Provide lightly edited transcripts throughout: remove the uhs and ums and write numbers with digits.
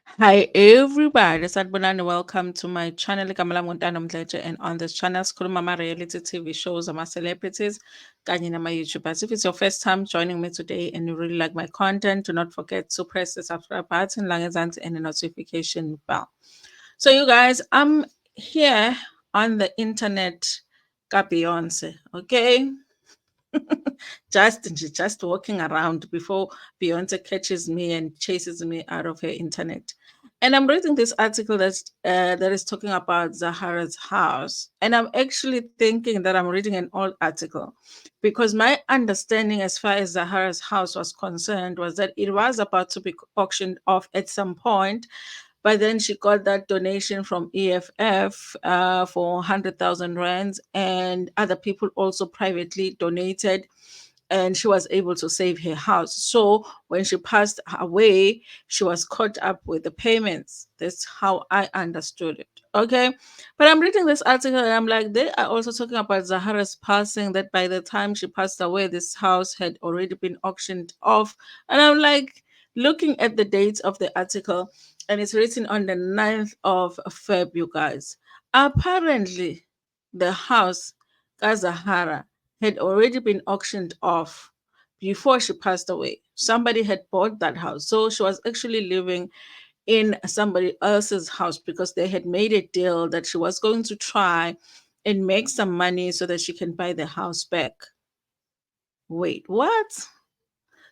Hi everybody, Sanibonani. Welcome to my channel. Igama lami nguNtando Mdletshe, and on this channel sikhuluma ama-reality TV shows, ama-celebrities kanye nama-YouTubers. If it's your first time joining me today and you really like my content, do not forget to press the subscribe button, langezansi, and the notification bell. So you guys, I'm here on the internet ka Beyonce, okay? just walking around before Beyonce catches me and chases me out of her internet. And I'm reading this article that is talking about Zahara's house, and I'm actually thinking that I'm reading an old article, because my understanding as far as Zahara's house was concerned was that it was about to be auctioned off at some point, but then she got that donation from EFF for 100,000 rands, and other people also privately donated, and she was able to save her house. So when she passed away, she was caught up with the payments. That's how I understood it. Okay. But I'm reading this article and I'm like, they are also talking about Zahara's passing, that by the time she passed away, this house had already been auctioned off. And I'm like, looking at the dates of the article, and it's written on the 9th of Feb, you guys. Apparently, the house, Zahara, had already been auctioned off before she passed away. Somebody had bought that house. So she was actually living in somebody else's house because they had made a deal that she was going to try and make some money so that she can buy the house back. Wait, what?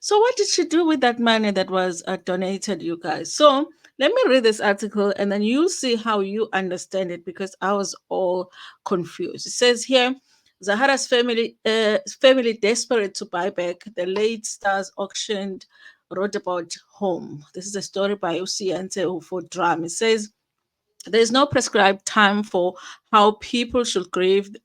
So, what did she do with that money that was donated, you guys? So, let me read this article and then you'll see how you understand it, because I was all confused. It says here, Zahara's family desperate to buy back the late star's auctioned wrote about home. This is a story by Usiante for Drum. It says, there's no prescribed time for how people should grieve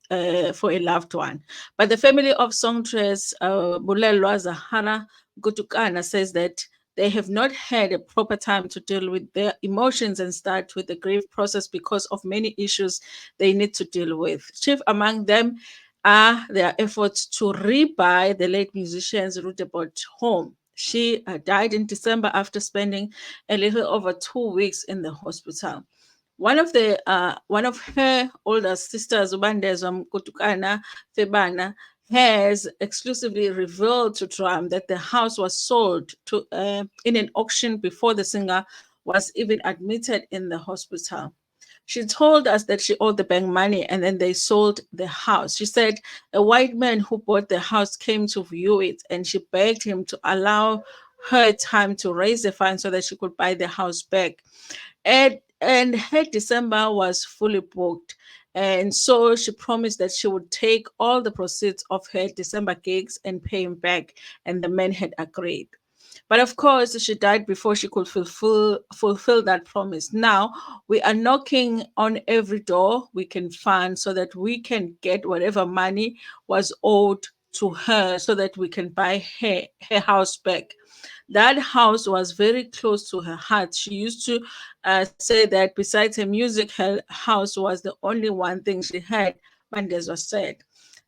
for a loved one. But the family of Songstress Bulelwa Zahara Gutukana says that they have not had a proper time to deal with their emotions and start with the grief process because of many issues they need to deal with. Chief among them are their efforts to rebuy the late musician's Rutebot home. She died in December after spending a little over 2 weeks in the hospital. One of her older sisters, Ubandezwa Mkutukana Febana, has exclusively revealed to Trump that the house was sold to in an auction before the singer was even admitted in the hospital. She told us that she owed the bank money and then they sold the house. She said a white man who bought the house came to view it and she begged him to allow her time to raise the funds so that she could buy the house back. And her December was fully booked. And so she promised that she would take all the proceeds of her December gigs and pay him back. And the man had agreed. But of course, she died before she could fulfill that promise. Now we are knocking on every door we can find so that we can get whatever money was owed to her so that we can buy her house back. That house was very close to her heart. She used to say that besides her music, her house was the only one thing she had. Bandezo said.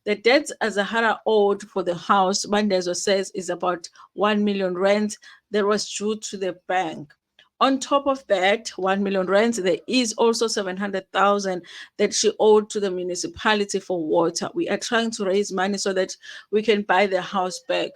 The debt Azahara owed for the house, Bandezo says, is about 1 million rent that was due to the bank. On top of that, 1 million rent, there is also 700,000 that she owed to the municipality for water. We are trying to raise money so that we can buy the house back.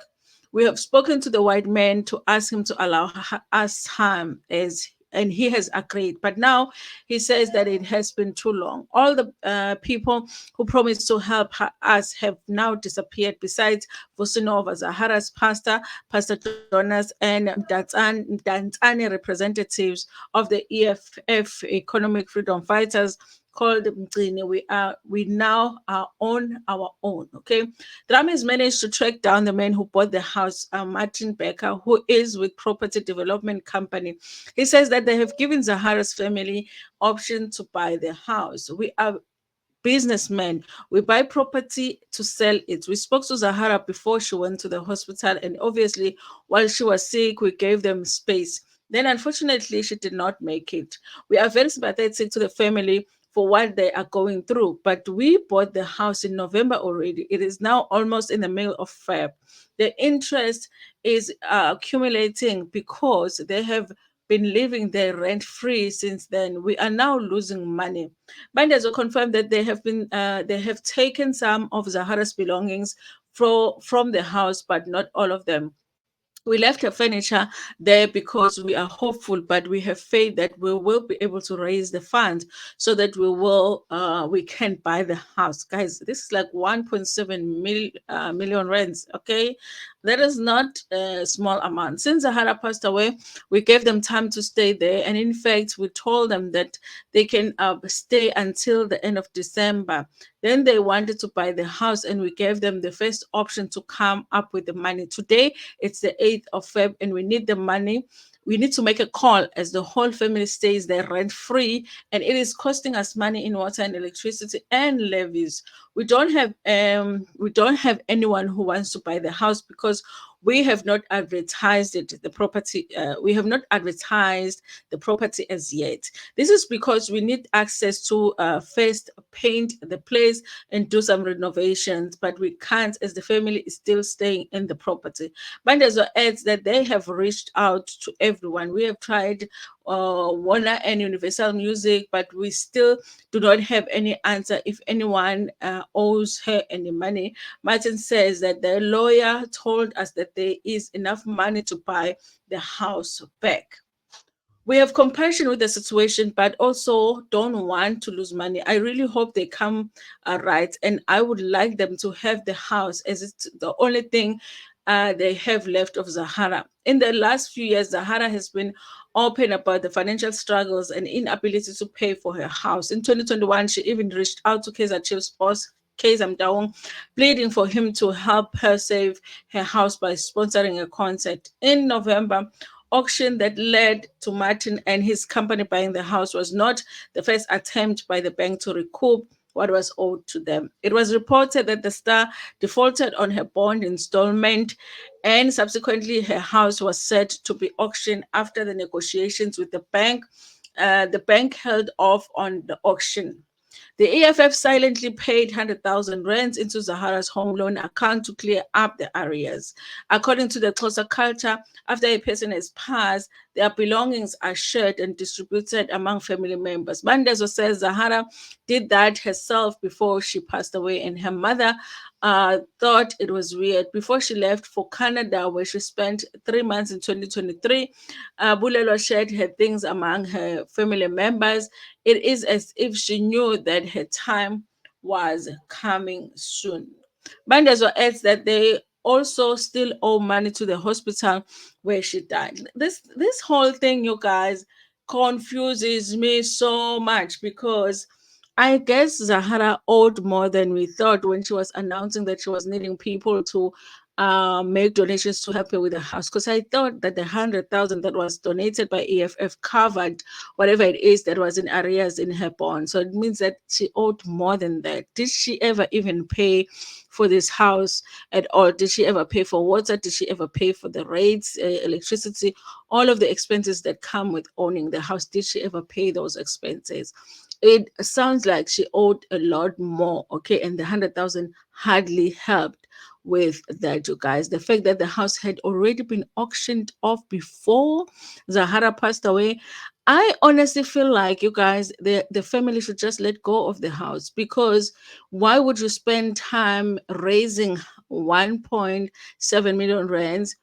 We have spoken to the white man to ask him to allow us time, as and he has agreed. But now he says that it has been too long. All the people who promised to help us have now disappeared. Besides Vusinova, Zahara's pastor, Pastor Jonas, and Dantsani representatives of the EFF, Economic Freedom Fighters, called Mcini. We now are on our own. Okay, Drama has managed to track down the man who bought the house, Martin Becker, who is with Property Development Company. He says that they have given Zahara's family option to buy the house. We are businessmen. We buy property to sell it. We spoke to Zahara before she went to the hospital, and obviously, while she was sick, we gave them space. Then, unfortunately, she did not make it. We are very sympathetic to the family for what they are going through, but we bought the house in November already. It is now almost in the middle of Feb. The interest is accumulating because they have been living there rent free since then. We are now losing money. Binders will confirm that they have taken some of Zahara's belongings from the house, but not all of them. We left her furniture there because we are hopeful, but we have faith that we will be able to raise the funds so that we can buy the house. Guys, this is like 1.7 million rents. Okay, that is not a small amount. Since Zahara passed away, we gave them time to stay there, and in fact, we told them that they can stay until the end of December. Then they wanted to buy the house, and we gave them the first option to come up with the money. Today, it's the 8th of Feb, and we need the money. We need to make a call as the whole family stays there rent free, and it is costing us money in water and electricity and levies. We don't have anyone who wants to buy the house because we have not advertised it. The property we have not advertised the property as yet. This is because we need access to first paint the place and do some renovations, but we can't as the family is still staying in the property. Bandezo adds that they have reached out to everyone. We have tried Warner and Universal Music, but we still do not have any answer if anyone owes her any money. Martin says that the lawyer told us that there is enough money to buy the house back. We have compassion with the situation, but also don't want to lose money. I really hope they come right, and I would like them to have the house as it's the only thing they have left of Zahara. In the last few years, Zahara has been open about the financial struggles and inability to pay for her house. In 2021, she even reached out to Kaiser Chief's boss, Kaiser Mdaung, pleading for him to help her save her house by sponsoring a concert. In November, auction that led to Martin and his company buying the house was not the first attempt by the bank to recoup what was owed to them. It was reported that the star defaulted on her bond installment, and subsequently her house was set to be auctioned after the negotiations with the bank. The bank held off on the auction. The EFF silently paid 100,000 rands into Zahara's home loan account to clear up the arrears. According to the Xhosa culture, after a person has passed, their belongings are shared and distributed among family members. Bandezo says Zahara did that herself before she passed away, and her mother thought it was weird. Before she left for Canada, where she spent 3 months in 2023, Bulelo shared her things among her family members. It is as if she knew that her time was coming soon. Bandezo adds that they also still owe money to the hospital where she died. This whole thing, you guys, confuses me so much because I guess Zahara owed more than we thought when she was announcing that she was needing people to make donations to help her with the house. Because I thought that the 100,000 that was donated by EFF covered whatever it is that was in arrears in her bond. So it means that she owed more than that. Did she ever even pay for this house at all? Did she ever pay for water? Did she ever pay for the rates, electricity, all of the expenses that come with owning the house? Did she ever pay those expenses? It sounds like she owed a lot more, okay, and the 100,000 hardly helped with that, you guys. The fact that the house had already been auctioned off before Zahara passed away, I honestly feel like, you guys, the family should just let go of the house, because why would you spend time raising 1.7 million rands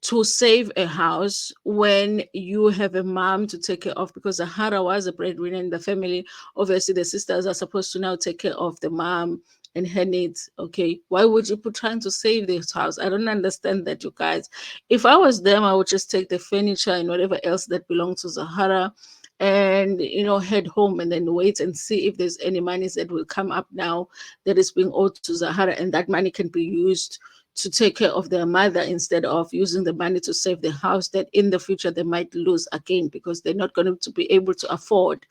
to save a house when you have a mom to take care of? Because Zahara was a breadwinner in the family. Obviously, the sisters are supposed to now take care of the mom and her needs. Okay, why would you put trying to save this house? I don't understand that, you guys. If I was them, I would just take the furniture and whatever else that belongs to Zahara and head home and then wait and see if there's any monies that will come up now that is being owed to Zahara, and that money can be used to take care of their mother instead of using the money to save the house that in the future they might lose again because they're not going to be able to afford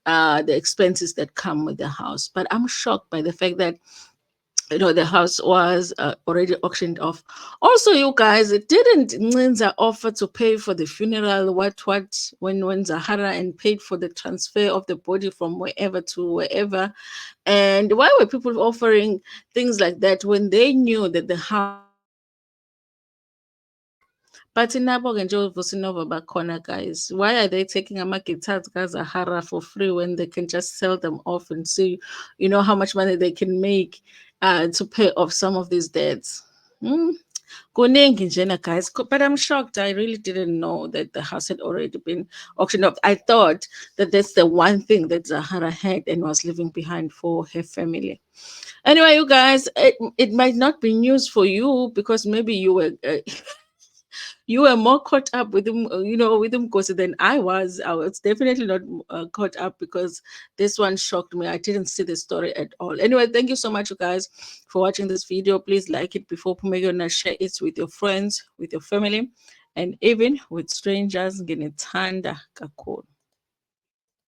the expenses that come with the house. But I'm shocked by the fact that the house was already auctioned off. Also, you guys, it didn't Nzinza offer to pay for the funeral, when Zahara, and paid for the transfer of the body from wherever to wherever. And why were people offering things like that when they knew that the house But nabo-ke nje uVusinova bakhona, guys. Why are they taking ama-guitars kaZahara for free when they can just sell them off and see, how much money they can make to pay off some of these debts? Hmm. Kuningi njena, guys. But I'm shocked. I really didn't know that the house had already been auctioned off. I thought that that's the one thing that Zahara had and was leaving behind for her family. Anyway, you guys, it might not be news for you because maybe you were you were more caught up with him, with him because than I was. I was definitely not caught up because this one shocked me. I didn't see the story at all. Anyway, thank you so much, you guys, for watching this video. Please like it before Pumegona, share it with your friends, with your family, and even with strangers. Nginethanda kakhulu.